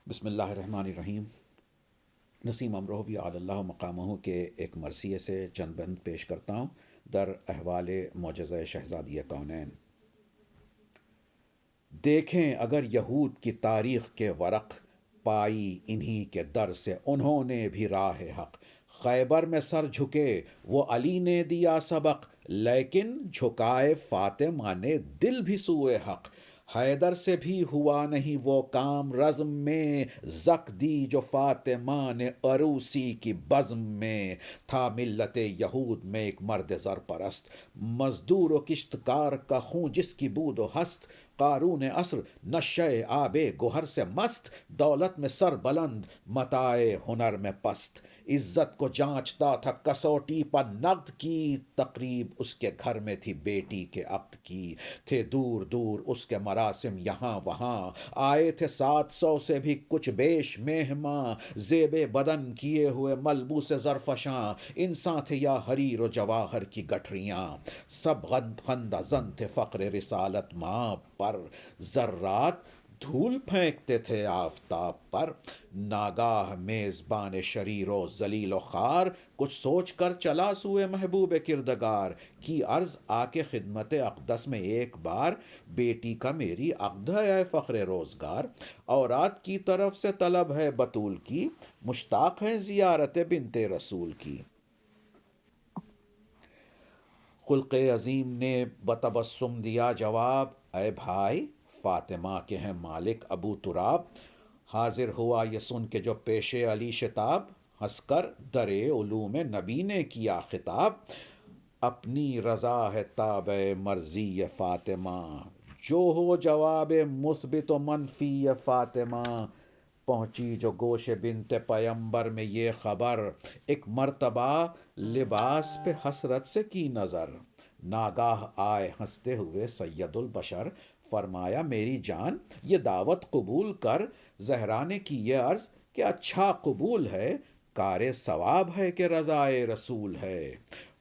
بسم اللہ الرحمن الرحیم۔ نسیم امروہوی علی اللہ مقامہ کے ایک مرثیے سے چند بند پیش کرتا ہوں در احوال معجزہ شہزادی کونین۔ دیکھیں اگر یہود کی تاریخ کے ورق، پائی انہی کے در سے انہوں نے بھی راہ حق۔ خیبر میں سر جھکے وہ علی نے دیا سبق، لیکن جھکائے فاطمہ نے دل بھی سوئے حق۔ حیدر سے بھی ہوا نہیں وہ کام رزم میں، زک دی جو فاطمہ نے عروسی کی بزم میں۔ تھا ملت یہود میں ایک مرد زر پرست، مزدور و کشتکار کا خون جس کی بود و ہست۔ قارون عصر نشہ آب گوہر سے مست، دولت میں سر بلند متاع ہنر میں پست۔ عزت کو جانچتا تھا کسوٹی پر نقد کی، تقریب اس کے گھر میں تھی بیٹی کے عقد کی۔ تھے دور دور اس کے مراسم یہاں وہاں، آئے تھے 700 سے بھی کچھ بیش مہماں۔ زیب بدن کیے ہوئے ملبوس زرفشاں، انسان تھے یا حریر و جواہر کی گٹھریاں۔ سب خندہ زن تھے فخر رسالت ماں پر، ذرات دھول پھینکتے تھے آفتاب پر۔ ناگاہ میزبان شریر و ذلیل و خوار، کچھ سوچ کر چلا سوئے محبوب کردگار۔ کی عرض آ کے خدمت اقدس میں ایک بار، بیٹی کا میری عقد ہے اے فخر روزگار۔ اورات کی طرف سے طلب ہے بطول کی، مشتاق ہے زیارت بنت رسول کی۔ خلق عظیم نے بتبسم دیا جواب، اے بھائی فاطمہ کے ہیں مالک ابو تراب۔ حاضر ہوا یہ سن کے جو پیش علی شتاب، ہنس کر در علوم نبی نے کیا خطاب۔ اپنی رضا ہے تابع مرضی فاطمہ، جو ہو جواب مثبت و منفی فاطمہ۔ پہنچی جو گوش بنت پیمبر میں یہ خبر، ایک مرتبہ لباس پہ حسرت سے کی نظر۔ ناگاہ آئے ہنستے ہوئے سید البشر، فرمایا میری جان یہ دعوت قبول کر۔ زہرا نے کی یہ عرض کہ اچھا قبول ہے، کار ثواب ہے کہ رضائے رسول ہے۔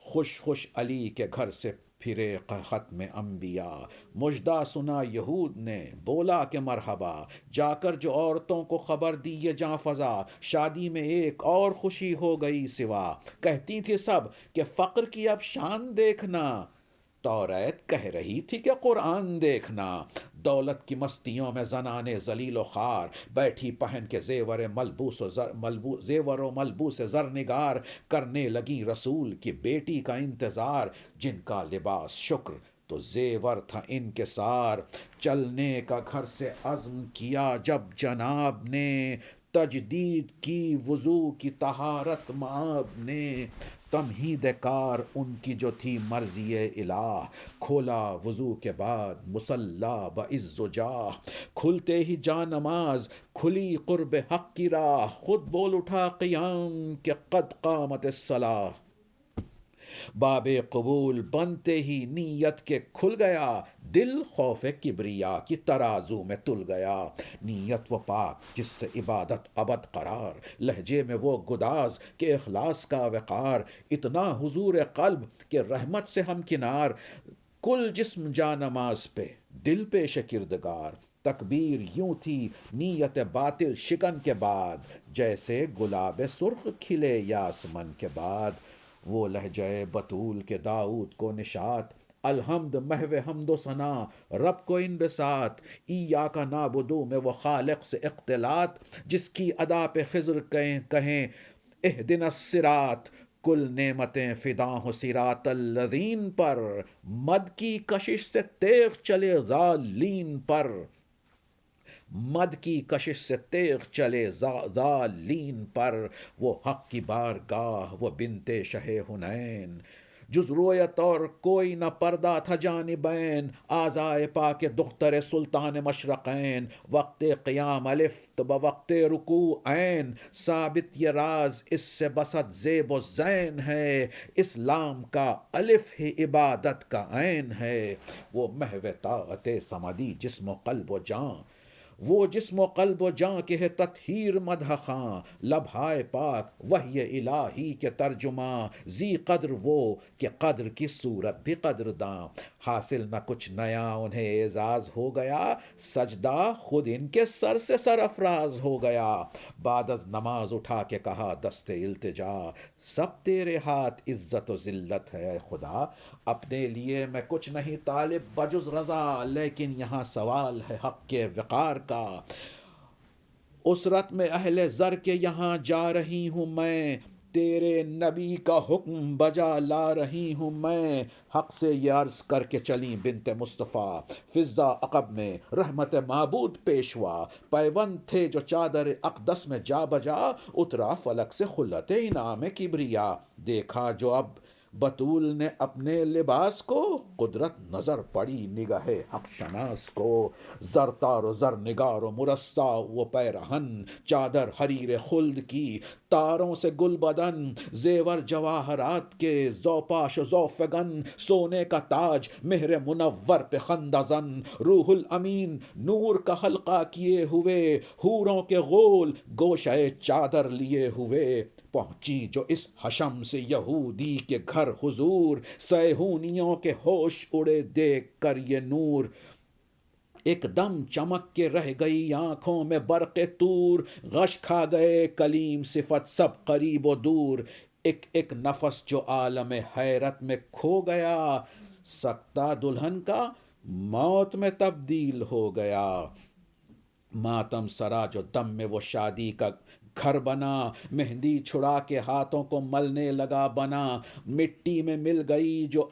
خوش خوش علی کے گھر سے پھرے ختم انبیاء، مژدہ سنا یہود نے بولا کہ مرحبا۔ جا کر جو عورتوں کو خبر دی یہ جاں فضا، شادی میں ایک اور خوشی ہو گئی سوا۔ کہتی تھی سب کہ فقر کی اب شان دیکھنا، توریت کہہ رہی تھی کہ قرآن دیکھنا۔ دولت کی مستیوں میں زنانے ذلیل و خوار، بیٹھی پہن کے زیور و ملبوس زر نگار، کرنے لگی رسول کی بیٹی کا انتظار۔ جن کا لباس شکر تو زیور تھا انکسار، چلنے کا گھر سے عزم کیا جب جناب نے، تجدید کی وضو کی طہارت مآب نے۔ تمہید کار ان کی جو تھی مرضی الہ، کھولا وضو کے بعد مصلی بعز و جاہ۔ کھلتے ہی جا نماز کھلی قرب حق کی راہ، خود بول اٹھا قیام کہ قد قامت الصلاۃ۔ باب قبول بنتے ہی نیت کے کھل گیا، دل خوف کبریا کی ترازو میں تل گیا۔ نیت وہ پاک جس سے عبادت ابد قرار، لہجے میں وہ گداز کہ اخلاص کا وقار۔ اتنا حضور قلب کہ رحمت سے ہم کنار، کل جسم جا نماز پہ دل پیش کردگار۔ تکبیر یوں تھی نیت باطل شکن کے بعد، جیسے گلاب سرخ کھلے یاسمن کے بعد۔ وہ لہجہ بطول کے داؤد کو نشات، الحمد محو حمد و ثنا رب کو انبساط۔ ایاک نعبدو میں وہ خالق سے اختلاط، جس کی ادا پہ خضر کہیں اہدنا الصراط۔ کل نعمتیں فدا ہوں صراط الذین پر، مد کی کشش سے تیغ چلے ضالین پر۔ مد کی کشش سے تیغ چلے ضالین پر۔ وہ حق کی بارگاہ وہ بنت شہ حنین، جز رویت اور کوئی نہ پردہ تھا جانبین۔ آزائے پاک دختر سلطان مشرقین، وقت قیام الف بوقت رکوع عین۔ ثابت یہ راز اس سے بسط زیب و زین ہے، اسلام کا الف ہی عبادت کا عین ہے۔ وہ محو طاعت صمدی جسم و قلب و جاں، وہ جسم و قلب و جاں کے ہے تطہیر مدح خاں، لبھائے پاک وحی الہی کے ترجماں، زی قدر وہ کہ قدر کی صورت بھی قدر داں، حاصل نہ کچھ نیا انہیں اعزاز ہو گیا، سجدہ خود ان کے سر سے سرافراز ہو گیا، بعد از نماز اٹھا کے کہا دست التجا، سب تیرے ہاتھ عزت و ذلت ہے اے خدا، اپنے لیے میں کچھ نہیں طالب بجز رضا، لیکن یہاں سوال ہے حق کے وقار کا، اسرت میں اہل زر کے یہاں جا رہی ہوں میں، تیرے نبی کا حکم بجا لا رہی ہوں میں، حق سے یہ عرض کر کے چلی بنت مصطفیٰ، فضا عقب میں رحمت معبود پیشوا، پیوند تھے جو چادر اقدس میں جا بجا، اترا فلک سے خلت انعام کبریا، دیکھا جو اب بطول نے اپنے لباس کو، قدرت نظر پڑی نگاہ حق شناس کو، زر تار و زر نگار و مرصع وہ پیرہن، چادر حریر خلد کی تاروں سے گل بدن، زیور جواہرات کے زوپاش و زوفگن، سونے کا تاج مہر منور پہ خندزن، روح الامین نور کا حلقہ کیے ہوئے، حوروں کے غول گوشہ چادر لیے ہوئے، پہنچی جو اس حشم سے یہودی کے گھر حضور، سیہونیوں کے ہوش اڑے دیکھ کر یہ نور، ایک دم چمک کے رہ گئی آنکھوں میں برق طور، غش کھا گئے کلیم صفت سب قریب و دور، ایک ایک نفس جو عالم حیرت میں کھو گیا، سکتہ دلہن کا موت میں تبدیل ہو گیا، ماتم سرا جو دم میں وہ شادی کا گھر بنا، مہندی چھڑا کے ہاتھوں کو ملنے لگا بنا، مٹی میں مل گئی جو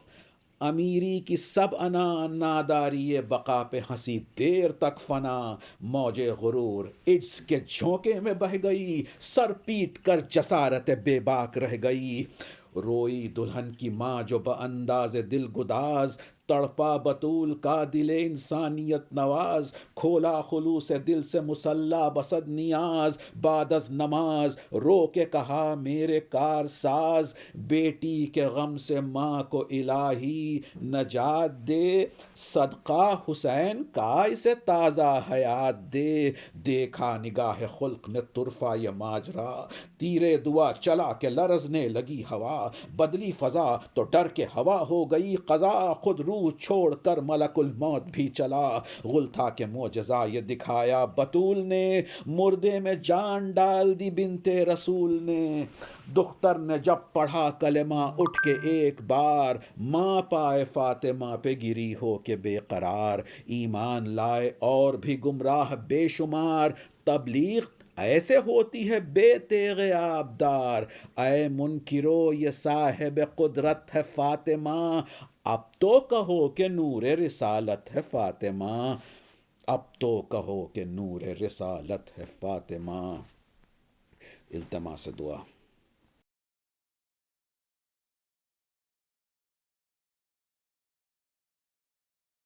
امیری کی سب انا، ناداری بقا پہ ہنسی دیر تک فنا، موج غرور عجز کے جھونکے میں بہ گئی، سر پیٹ کر جسارت بے باک رہ گئی، روئی دلہن کی ماں جو بانداز دل گداز، تڑپا بطول کا دل انسانیت نواز، کھولا خلوص دل سے مسلح بسد نیاز، بعد از نماز رو کے کہا میرے کار ساز، بیٹی کے غم سے ماں کو الہی نجات دے، صدقہ حسین کا اسے تازہ حیات دے، دیکھا نگاہ خلق نے طرفہ یہ ماجرا، تیرے دعا چلا کہ لرزنے لگی ہوا، بدلی فضا تو ڈر کے ہوا ہو گئی قضا، خود روح چھوڑ کر ملک الموت بھی چلا، غل تھا کہ معجزہ یہ دکھایا بطول نے، مردے میں جان ڈال دی بنت رسول نے، دختر نے جب پڑھا کلمہ اٹھ کے ایک بار، ماں پائے فاطمہ پہ گری ہو کے بے قرار، ایمان لائے اور بھی گمراہ بے شمار، تبلیغ ایسے ہوتی ہے بے تیغ آبدار، اے منکرو یہ صاحب قدرت ہے فاطمہ، اب تو کہو کہ نور رسالت ہے فاطمہ، اب تو کہو کہ نور رسالت ہے فاطمہ۔ التماس دعا۔